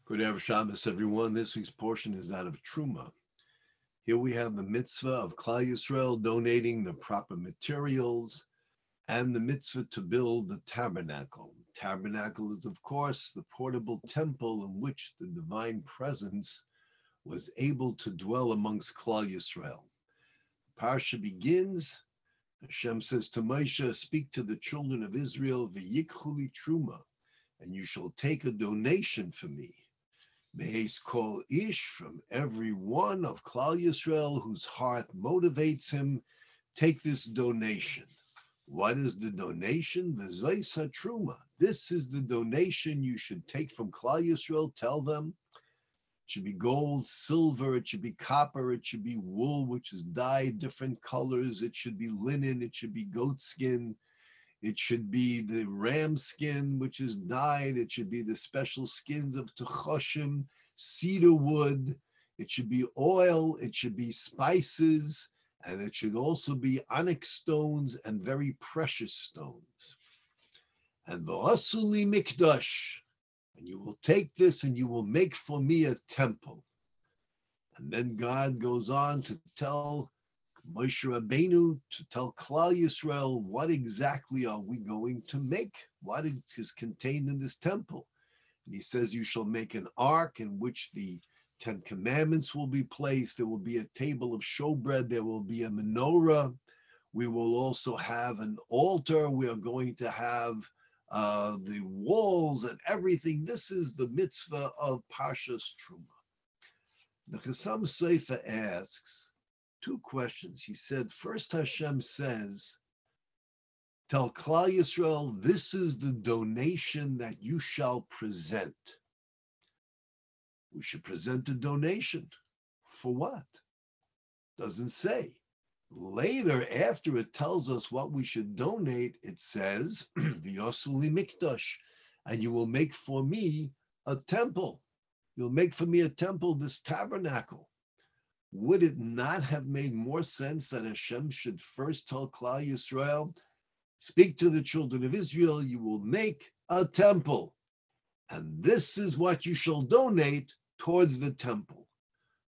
Good Erev Shabbos, everyone. This week's portion is out of Trumah. Here we have the mitzvah of Klal Yisrael donating the proper materials and the mitzvah to build the tabernacle. Tabernacle is, of course, the portable temple in which the divine presence was able to dwell amongst Klal Yisrael. Parsha begins. Hashem says to Moshe, "Speak to the children of Israel, v'yikchu Trumah, and you shall take a donation for me. Mehes kol ish, from every one of Klal Yisrael whose heart motivates him, take this donation." What is the donation? V'zois hatruma. This is the donation you should take from Klal Yisrael. Tell them it should be gold, silver, it should be copper, it should be wool, which is dyed different colors, it should be linen, it should be goat skin, it should be the ram skin, which is dyed. It should be the special skins of techoshim, cedar wood. It should be oil. It should be spices. And it should also be onyx stones and very precious stones. And v'asuli mikdash. And you will take this and you will make for me a temple. And then God goes on to tell Moshe Rabbeinu, to tell Klal Yisrael, what exactly are we going to make? What is contained in this temple? And he says, you shall make an ark in which the 10 commandments will be placed. There will be a table of showbread. There will be a menorah. We will also have an altar. We are going to have the walls and everything. This is the mitzvah of Parshas Trumah. The Chassam Sofer asks two questions. He said, first Hashem says, tell Klal Yisrael, this is the donation that you shall present. We should present a donation. For what? Doesn't say. Later, after it tells us what we should donate, it says, V'yosuli mikdash, and you will make for me a temple. You'll make for me a temple, this tabernacle. Would it not have made more sense that Hashem should first tell Klal Yisrael, speak to the children of Israel, you will make a temple, and this is what you shall donate towards the temple?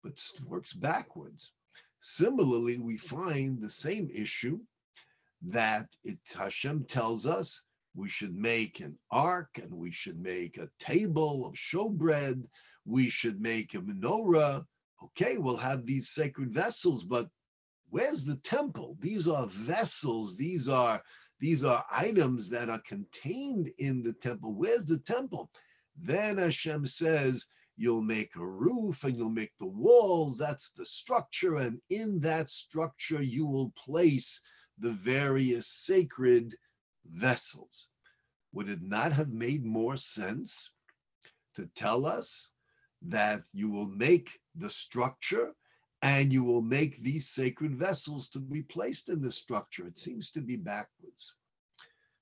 But it works backwards. Similarly, we find the same issue that Hashem tells us we should make an ark, and we should make a table of showbread, we should make a menorah. Okay, we'll have these sacred vessels, but where's the temple? These are vessels. These are items that are contained in the temple. Where's the temple? Then Hashem says, you'll make a roof and you'll make the walls. That's the structure. And in that structure, you will place the various sacred vessels. Would it not have made more sense to tell us that you will make the structure and you will make these sacred vessels to be placed in the structure? It seems to be backwards.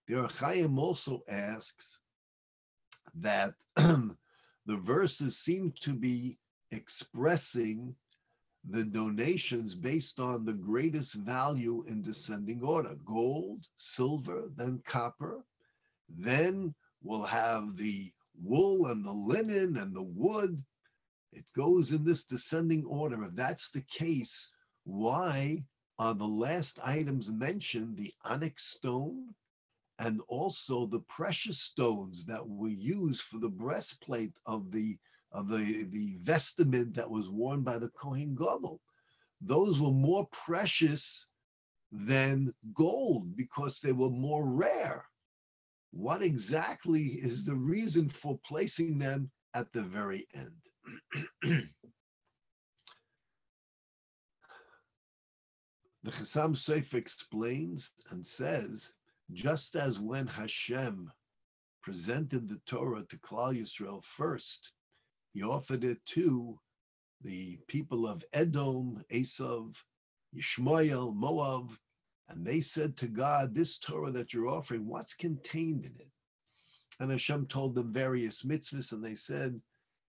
The Or Chaim also asks that the verses seem to be expressing the donations based on the greatest value in descending order: gold, silver, then copper, then we'll have the wool and the linen and the wood. It goes in this descending order. If that's the case, why are the last items mentioned the onyx stone and also the precious stones that were used for the breastplate of the vestment that was worn by the Kohen Gadol? Those were more precious than gold because they were more rare. What exactly is the reason for placing them at the very end? The Chassam Sofer explains and says, just as when Hashem presented the Torah to Klal Yisrael first, he offered it to the people of Edom, Esav, Yishmael, Moab, and they said to God, this Torah that you're offering, what's contained in it? And Hashem told them various mitzvahs, and they said,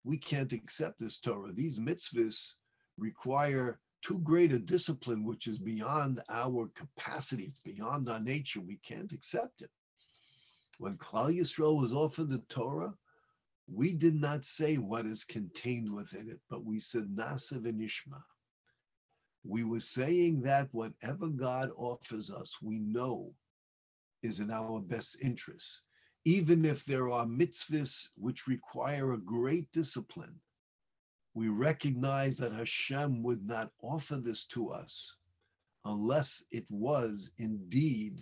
we can't accept this Torah. These mitzvahs require too great a discipline, which is beyond our capacity. It's beyond our nature. We can't accept it. When Klal Yisrael was offered the Torah, We did not say what is contained within it, but we said Nasa v'nishma. We were saying that whatever God offers us, we know is in our best interest. Even if there are mitzvahs which require a great discipline, we recognize that Hashem would not offer this to us unless it was indeed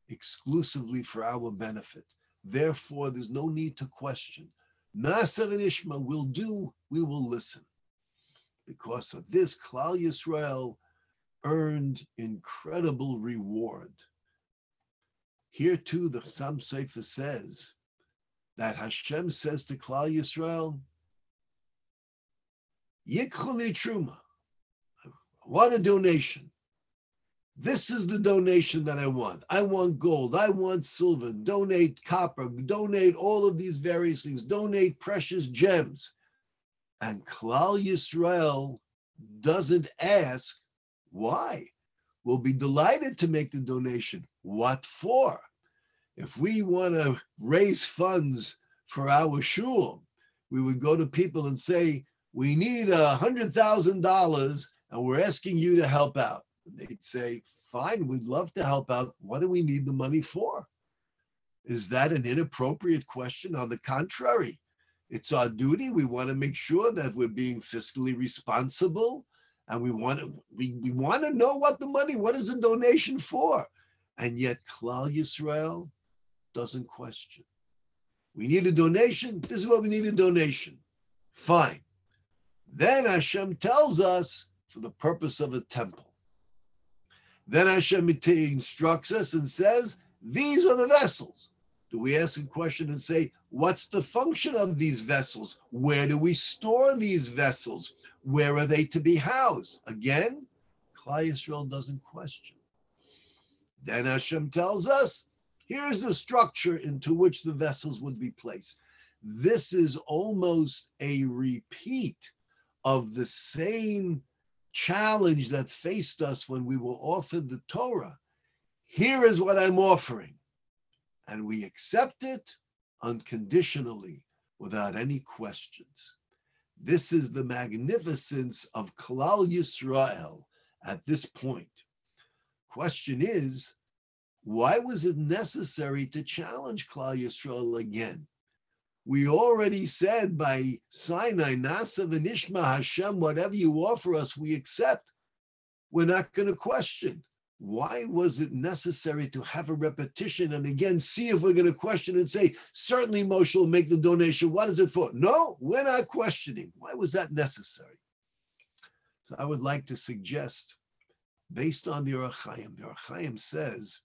exclusively for our benefit. Therefore, there's no need to question. Nasa v'nishma will do, we will listen. Because of this, Klal Yisrael earned incredible reward. Here too, the Chassam Sofer says that Hashem says to Klal Yisrael, Yikchu li Trumah. I want a donation. This is the donation that I want. I want gold. I want silver. Donate copper. Donate all of these various things. Donate precious gems. And Klal Yisrael doesn't ask why. We'll be delighted to make the donation. What for? If we want to raise funds for our shul, we would go to people and say, we need $100,000 and we're asking you to help out. And they'd say, fine, we'd love to help out. What do we need the money for? Is that an inappropriate question? On the contrary, it's our duty. We want to make sure that we're being fiscally responsible, and we want to know what is the donation for? And yet Klal Yisrael doesn't question. We need a donation. This is what we need a donation. Fine. Then Hashem tells us for the purpose of a temple. Then Hashem instructs us and says, these are the vessels. Do we ask a question and say, what's the function of these vessels? Where do we store these vessels? Where are they to be housed? Again, Klal Yisrael doesn't question. Then Hashem tells us, here's the structure into which the vessels would be placed. This is almost a repeat of the same challenge that faced us when we were offered the Torah. Here is what I'm offering. And we accept it unconditionally, without any questions. This is the magnificence of Klal Yisrael at this point. Question is, why was it necessary to challenge Klal Yisrael again? We already said by Sinai, Nasa v'nishma Hashem, whatever you offer us, we accept. We're not going to question. Why was it necessary to have a repetition and again see if we're going to question and say, certainly Moshe will make the donation. What is it for? No, we're not questioning. Why was that necessary? So I would like to suggest, based on the Orach Chaim says,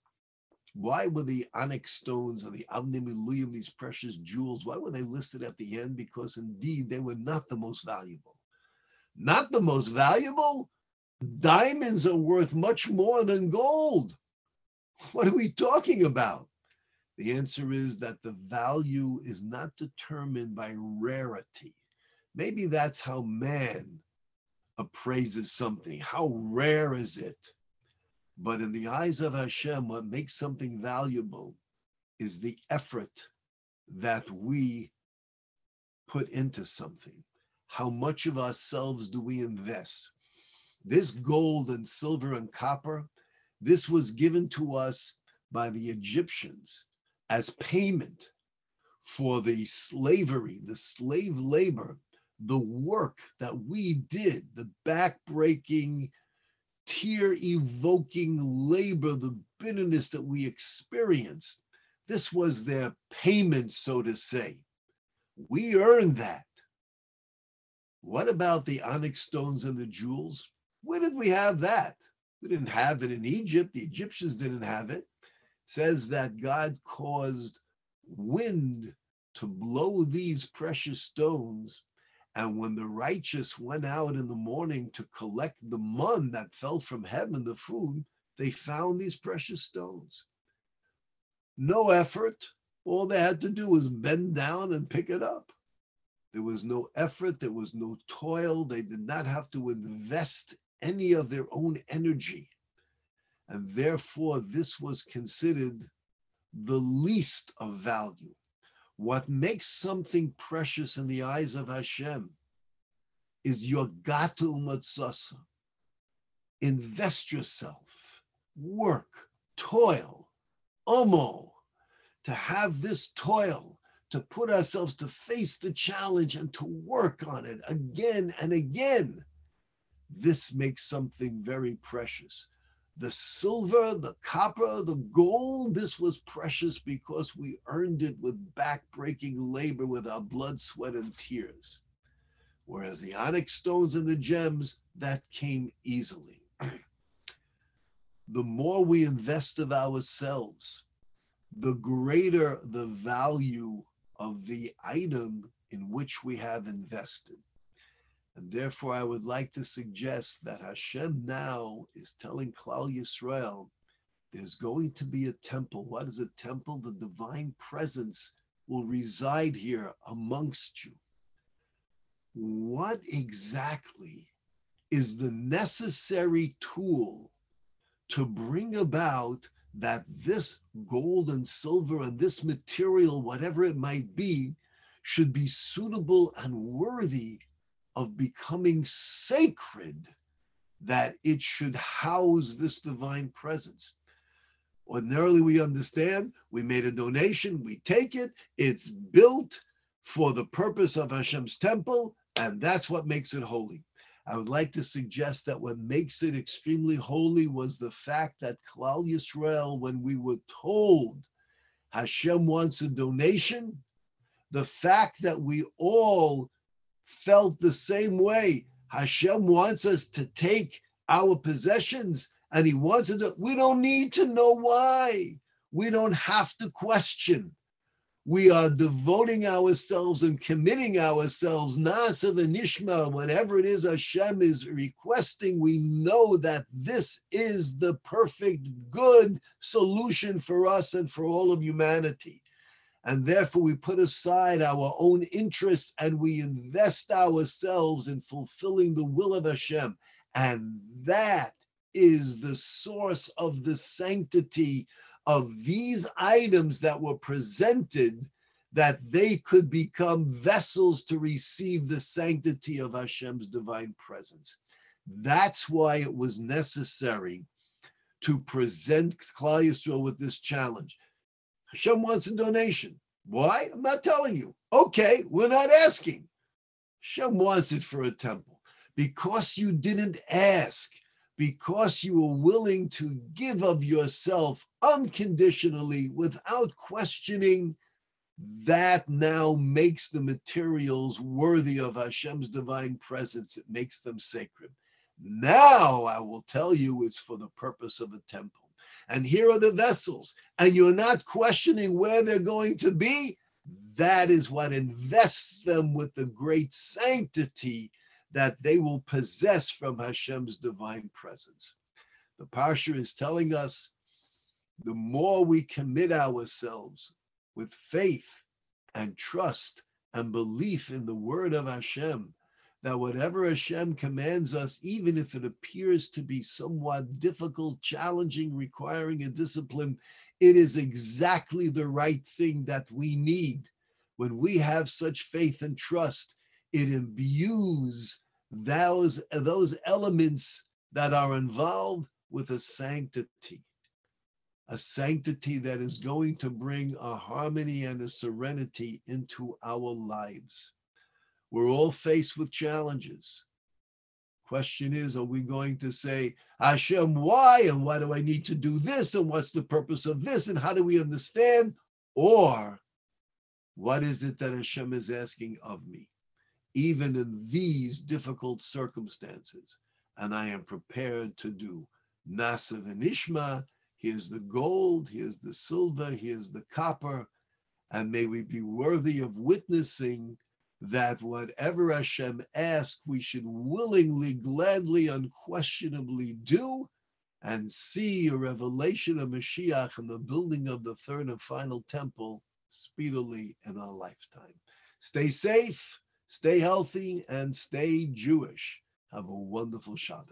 why were the onyx stones and the avnim iluyim, these precious jewels, why were they listed at the end? Because indeed they were not the most valuable. Not the most valuable? Diamonds are worth much more than gold. What are we talking about? The answer is that the value is not determined by rarity. Maybe that's how man appraises something. How rare is it? But in the eyes of Hashem, what makes something valuable is the effort that we put into something. How much of ourselves do we invest? This gold and silver and copper, this was given to us by the Egyptians as payment for the slavery, the slave labor, the work that we did, the back-breaking, tear-evoking labor, the bitterness that we experienced. This was their payment, so to say. We earned that. What about the onyx stones and the jewels? Where did we have that? We didn't have it in Egypt. The Egyptians didn't have it. It says that God caused wind to blow these precious stones, and when the righteous went out in the morning to collect the mun that fell from heaven, the food, they found these precious stones. No effort. All they had to do was bend down and pick it up. There was no effort. There was no toil. They did not have to invest any of their own energy. And therefore, this was considered the least of value. What makes something precious in the eyes of Hashem is your gata umatzasa. Invest yourself, work, toil, omo, to have this toil, to put ourselves to face the challenge and to work on it again and again. This makes something very precious. The silver, the copper, the gold, this was precious because we earned it with back-breaking labor with our blood, sweat, and tears. Whereas the onyx stones and the gems, that came easily. The more we invest of ourselves, the greater the value of the item in which we have invested. And therefore, I would like to suggest that Hashem now is telling Klal Yisrael, there's going to be a temple. What is a temple? The divine presence will reside here amongst you. What exactly is the necessary tool to bring about that this gold and silver and this material, whatever it might be, should be suitable and worthy of becoming sacred, that it should house this divine presence? Ordinarily, we understand, we made a donation, we take it, it's built for the purpose of Hashem's temple, and that's what makes it holy. I would like to suggest that what makes it extremely holy was the fact that Klal Yisrael, when we were told Hashem wants a donation, the fact that we all felt the same way. Hashem wants us to take our possessions, and he wants it to, we don't need to know why. We don't have to question. We are devoting ourselves and committing ourselves, Na'aseh v'nishma, whatever it is Hashem is requesting, we know that this is the perfect, good solution for us and for all of humanity. And therefore we put aside our own interests and we invest ourselves in fulfilling the will of Hashem. And that is the source of the sanctity of these items that were presented, that they could become vessels to receive the sanctity of Hashem's divine presence. That's why it was necessary to present Klal Yisrael with this challenge. Hashem wants a donation. Why? I'm not telling you. Okay, we're not asking. Hashem wants it for a temple. Because you didn't ask, because you were willing to give of yourself unconditionally without questioning, that now makes the materials worthy of Hashem's divine presence. It makes them sacred. Now I will tell you it's for the purpose of a temple. And here are the vessels, and you're not questioning where they're going to be. That is what invests them with the great sanctity that they will possess from Hashem's divine presence. The Parsha is telling us, the more we commit ourselves with faith and trust and belief in the word of Hashem, that whatever Hashem commands us, even if it appears to be somewhat difficult, challenging, requiring a discipline, it is exactly the right thing that we need. When we have such faith and trust, it imbues those elements that are involved with a sanctity that is going to bring a harmony and a serenity into our lives. We're all faced with challenges. Question is, are we going to say, Hashem, why? And why do I need to do this? And what's the purpose of this? And how do we understand? Or what is it that Hashem is asking of me, even in these difficult circumstances? And I am prepared to do. Na'aseh v'nishma, here's the gold, here's the silver, here's the copper. And may we be worthy of witnessing that whatever Hashem asks, we should willingly, gladly, unquestionably do, and see a revelation of Mashiach and the building of the third and final temple speedily in our lifetime. Stay safe, stay healthy, and stay Jewish. Have a wonderful Shabbos.